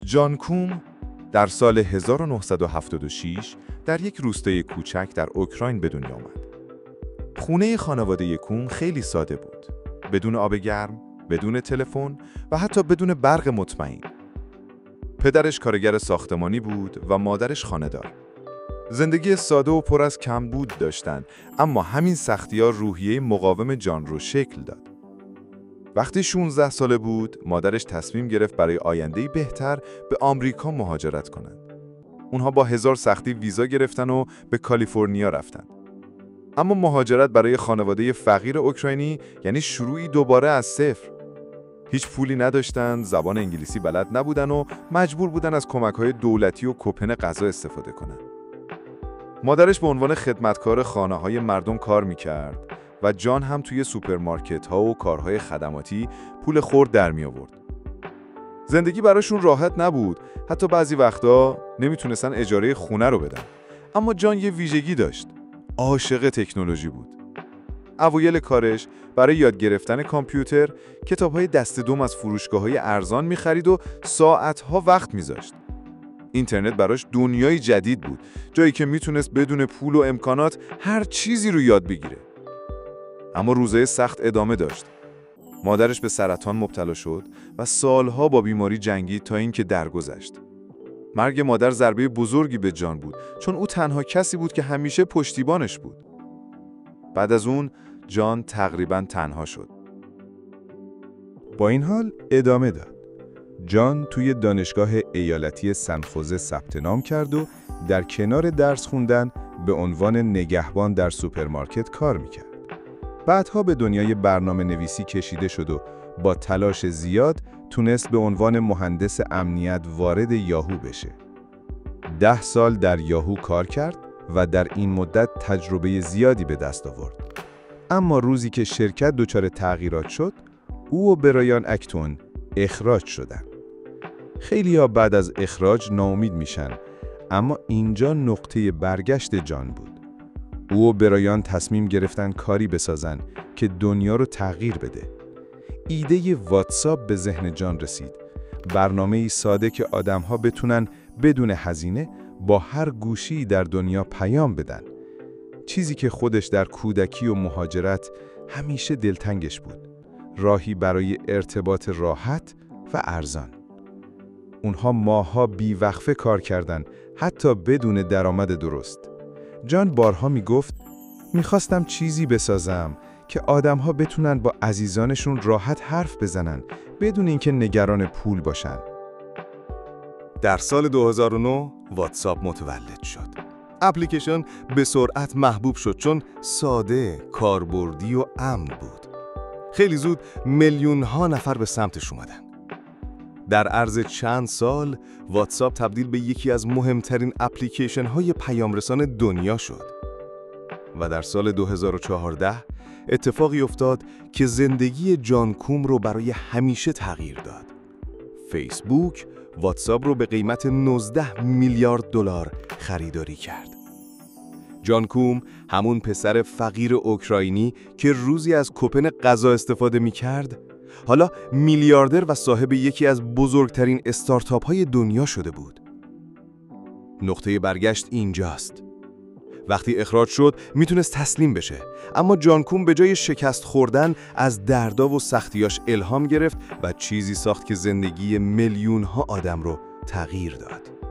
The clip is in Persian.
جان کوم در سال 1976 در یک روستای کوچک در اوکراین به دنیا آمد. خونه خانواده کوم خیلی ساده بود. بدون آب گرم، بدون تلفن و حتی بدون برق مطمئن. پدرش کارگر ساختمانی بود و مادرش خانه‌دار. زندگی ساده و پر از کمبود داشتند، اما همین سختی‌ها روحیه مقاوم جان رو شکل داد. وقتی 16 ساله بود، مادرش تصمیم گرفت برای آینده‌ای بهتر به آمریکا مهاجرت کنند. اونها با هزار سختی ویزا گرفتن و به کالیفرنیا رفتن. اما مهاجرت برای خانواده فقیر اوکراینی یعنی شروعی دوباره از صفر. هیچ پولی نداشتن، زبان انگلیسی بلد نبودن و مجبور بودن از کمک‌های دولتی و کوپن غذا استفاده کنن. مادرش به عنوان خدمتکار خانه‌های مردم کار می‌کرد و جان هم توی سوپرمارکت‌ها و کارهای خدماتی پول خرد در می‌آورد. زندگی براشون راحت نبود، حتی بعضی وقتا نمیتونستن اجاره خونه رو بدن. اما جان یه ویژگی داشت. عاشق تکنولوژی بود. اوایل کارش برای یاد گرفتن کامپیوتر کتاب‌های دست دوم از فروشگاه‌های ارزان می‌خرید و ساعت‌ها وقت می‌ذاشت. اینترنت براش دنیای جدید بود، جایی که میتونست بدون پول و امکانات هر چیزی رو یاد بگیره. اما روزهای سخت ادامه داشت. مادرش به سرطان مبتلا شد و سالها با بیماری جنگید تا اینکه درگذشت. مرگ مادر ضربه بزرگی به جان بود، چون او تنها کسی بود که همیشه پشتیبانش بود. بعد از اون جان تقریباً تنها شد. با این حال ادامه داد. جان توی دانشگاه ایالتی سنخوزه ثبت نام کرد و در کنار درس خوندن به عنوان نگهبان در سوپرمارکت کار میکرد. بعدها به دنیای برنامه نویسی کشیده شد و با تلاش زیاد تونست به عنوان مهندس امنیت وارد یاهو بشه. 10 سال در یاهو کار کرد و در این مدت تجربه زیادی به دست آورد. اما روزی که شرکت دچار تغییرات شد، او و برایان اکتون اخراج شدند. خیلی‌ها بعد از اخراج ناامید میشن، اما اینجا نقطه برگشت جان بود. او و برایان تصمیم گرفتن کاری بسازن که دنیا رو تغییر بده. ایده واتساپ به ذهن جان رسید. برنامه‌ای ساده که آدم‌ها بتونن بدون هزینه با هر گوشی در دنیا پیام بدن. چیزی که خودش در کودکی و مهاجرت همیشه دلتنگش بود. راهی برای ارتباط راحت و ارزان. اونها ماه‌ها بی‌وقفه کار کردن، حتی بدون درآمد درست. جان بارها میگفت میخواستم چیزی بسازم که آدم‌ها بتونن با عزیزانشون راحت حرف بزنن بدون اینکه نگران پول باشن. در سال 2009 واتساپ متولد شد. اپلیکیشن به سرعت محبوب شد چون ساده، کاربردی و امن بود. خیلی زود میلیون‌ها نفر به سمتش اومدن. در عرض چند سال واتساپ تبدیل به یکی از مهمترین اپلیکیشن‌های پیامرسان دنیا شد. و در سال 2014 اتفاقی افتاد که زندگی جان کوم رو برای همیشه تغییر داد. فیسبوک واتساپ رو به قیمت 19 میلیارد دلار خریداری کرد. جان کوم، همون پسر فقیر اوکراینی که روزی از کوپن غذا استفاده می‌کرد، حالا میلیاردر و صاحب یکی از بزرگترین استارتاپ‌های دنیا شده بود. نقطه برگشت اینجاست. وقتی اخراج شد میتونست تسلیم بشه، اما جان کوم به جای شکست خوردن از دردا و سختیاش الهام گرفت و چیزی ساخت که زندگی میلیون‌ها آدم رو تغییر داد.